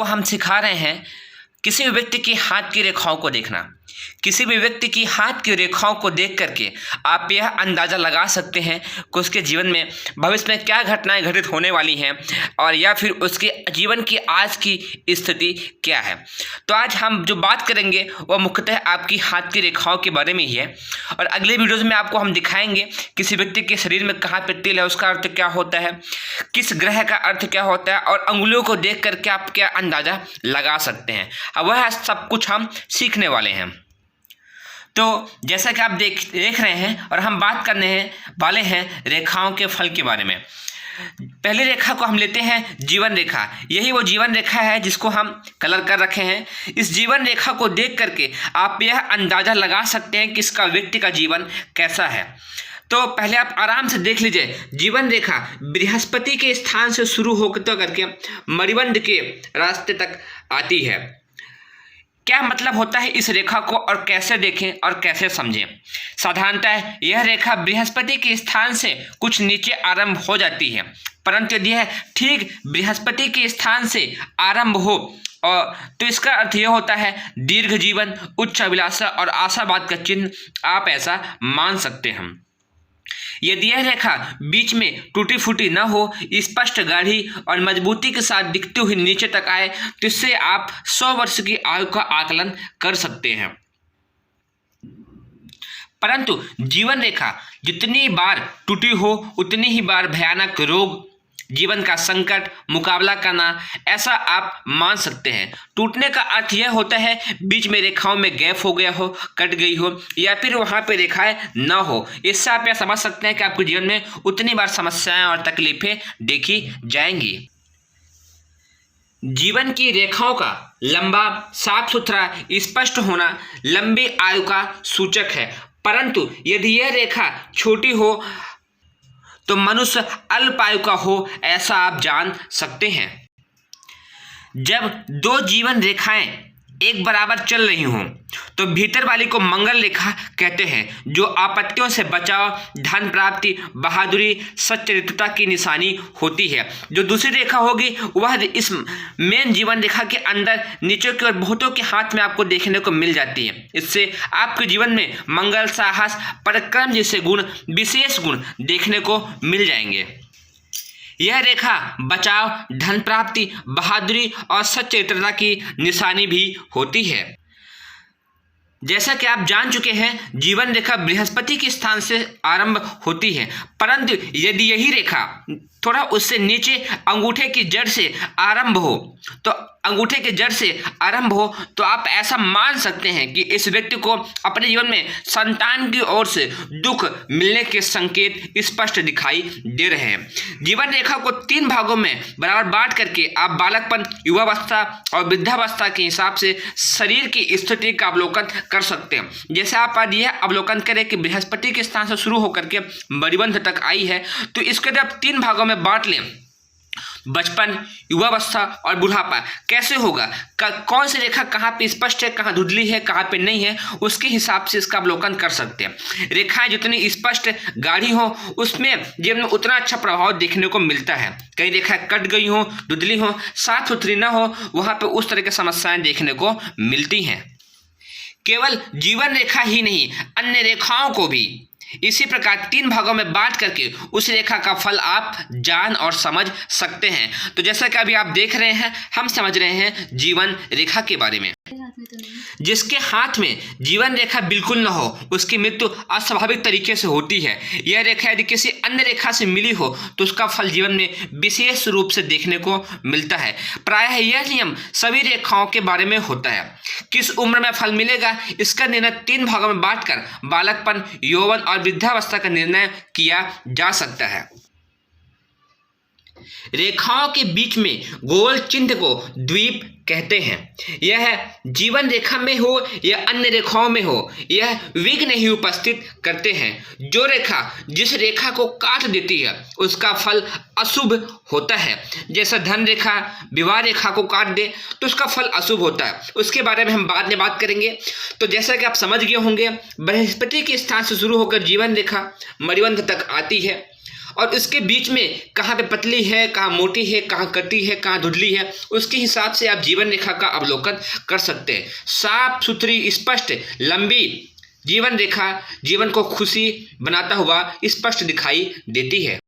आपको हम सिखा रहे हैं किसी भी व्यक्ति की हाथ की रेखाओं को देखना। किसी भी व्यक्ति की हाथ की रेखाओं को देख करके आप यह अंदाज़ा लगा सकते हैं कि उसके जीवन में भविष्य में क्या घटनाएं घटित होने वाली हैं और या फिर उसके जीवन की आज की स्थिति क्या है। तो आज हम जो बात करेंगे वह मुख्यतः आपकी हाथ की रेखाओं के बारे में ही है और अगले वीडियोज़ में आपको हम दिखाएंगे किसी व्यक्ति के शरीर में कहाँ पे तिल है उसका अर्थ क्या होता है, किस ग्रह का अर्थ क्या होता है और अंगुलियों को देख करके आप क्या अंदाज़ा लगा सकते हैं। अब वह सब कुछ हम सीखने वाले हैं। तो जैसा कि आप देख रहे हैं और हम बात करने वाले हैं रेखाओं के फल के बारे में। पहली रेखा को हम लेते हैं जीवन रेखा। यही वो जीवन रेखा है जिसको हम कलर कर रखे हैं। इस जीवन रेखा को देख करके आप यह अंदाज़ा लगा सकते हैं कि इसका व्यक्ति का जीवन कैसा है। तो पहले आप आराम से देख लीजिए। जीवन रेखा बृहस्पति के स्थान से शुरू होकर करके मणिबंध के रास्ते तक आती है। क्या मतलब होता है इस रेखा को और कैसे देखें और कैसे समझें। साधारणतः यह रेखा बृहस्पति के स्थान से कुछ नीचे आरंभ हो जाती है, परंतु यदि यह ठीक बृहस्पति के स्थान से आरंभ हो और तो इसका अर्थ यह होता है दीर्घ जीवन, उच्च अभिलाषा और आशावाद का चिन्ह आप ऐसा मान सकते हैं। यदि यह रेखा बीच में टूटी फूटी न हो, स्पष्ट गाढ़ी और मजबूती के साथ दिखती हुई नीचे तक आए तो इससे आप 100 वर्ष की आयु का आकलन कर सकते हैं। परंतु जीवन रेखा जितनी बार टूटी हो उतनी ही बार भयानक रोग, जीवन का संकट, मुकाबला करना ऐसा आप मान सकते हैं। टूटने का अर्थ यह होता है बीच में रेखाओं में गैप हो गया हो, कट गई हो या फिर वहाँ पे रेखाएं न हो। इससे आप यह समझ सकते हैं कि आपके जीवन में उतनी बार समस्याएं और तकलीफें देखी जाएंगी। जीवन की रेखाओं का लंबा, साफ सुथरा, स्पष्ट होना लंबी आयु का सूचक है, परंतु यदि यह रेखा छोटी हो तो मनुष्य अल्पायु का हो ऐसा आप जान सकते हैं। जब दो जीवन रेखाएं एक बराबर चल रही हों तो भीतर वाली को मंगल रेखा कहते हैं, जो आपत्तियों से बचाव, धन प्राप्ति, बहादुरी, सच्चरित्रता की निशानी होती है। जो दूसरी रेखा होगी वह इस मेन जीवन रेखा के अंदर नीचे की ओर बहुतों के हाथ में आपको देखने को मिल जाती है। इससे आपके जीवन में मंगल, साहस, पराक्रम जैसे गुण, विशेष गुण देखने को मिल जाएंगे। यह रेखा बचाव, धन प्राप्ति, बहादुरी और सच्चरित्रता की निशानी भी होती है। जैसा कि आप जान चुके हैं जीवन रेखा बृहस्पति के स्थान से आरंभ होती है, परंतु यदि यही रेखा थोड़ा उससे नीचे अंगूठे की जड़ से आरंभ हो तो आप ऐसा मान सकते हैं कि इस व्यक्ति को अपने जीवन में संतान की ओर से दुख मिलने के संकेत स्पष्ट दिखाई दे रहे हैं। जीवन रेखा को 3 भागों में बराबर बांट करके आप बालकपन, युवावस्था और वृद्धावस्था के हिसाब से शरीर की स्थिति का अवलोकन कर सकते हैं। जैसे आप आज यह अवलोकन करें कि बृहस्पति के स्थान से शुरू होकर के मणिबंध तक आई है, तो इसके लिए आप 3 भागों में बांट लें। बचपन, युवावस्था और बुढ़ापा कैसे होगा, कौन सी रेखा कहाँ पे स्पष्ट है, कहाँ धुंधली है, कहाँ पे नहीं है, उसके हिसाब से इसका अवलोकन कर सकते हैं। रेखाएं जितनी स्पष्ट गाढ़ी हो उसमें जीवन में उतना अच्छा प्रभाव देखने को मिलता है। कई रेखाएं कट गई हो, धुंधली हो, साफ सुथरी ना हो, वहाँ पे उस तरह की समस्याएं देखने को मिलती हैं। केवल जीवन रेखा ही नहीं, अन्य रेखाओं को भी इसी प्रकार 3 भागों में बांट करके उस रेखा का फल आप जान और समझ सकते हैं। तो जैसा कि अभी आप देख रहे हैं, हम समझ रहे हैं जीवन रेखा के बारे में। जिसके हाथ में जीवन रेखा बिल्कुल न हो उसकी मृत्यु अस्वाभाविक तरीके से होती है। यह रेखा यदि किसी अन्य रेखा से मिली हो तो उसका फल जीवन में विशेष रूप से देखने को मिलता है। प्रायः यह नियम सभी रेखाओं के बारे में होता है। किस उम्र में फल मिलेगा इसका निर्णय 3 भागों में बांटकर बालकपन, यौवन और वृद्धावस्था का निर्णय किया जा सकता है। रेखाओं के बीच में गोल चिन्ह को द्वीप कहते हैं। यह जीवन रेखा में हो या अन्य रेखाओं में हो, यह विघ्न नहीं उपस्थित करते हैं। जो रेखा जिस रेखा को काट देती है उसका फल अशुभ होता है। जैसा धन रेखा विवाह रेखा को काट दे तो उसका फल अशुभ होता है। उसके बारे में हम बाद में बात करेंगे। तो जैसा कि आप समझ गए होंगे, बृहस्पति के स्थान से शुरू होकर जीवन रेखा मणिबंध तक आती है और उसके बीच में कहाँ पे पतली है, कहाँ मोटी है, कहाँ कटी है, कहाँ धुंधली है, उसके हिसाब से आप जीवन रेखा का अवलोकन कर सकते हैं। साफ सुथरी, स्पष्ट, लंबी जीवन रेखा जीवन को खुशी बनाता हुआ स्पष्ट दिखाई देती है।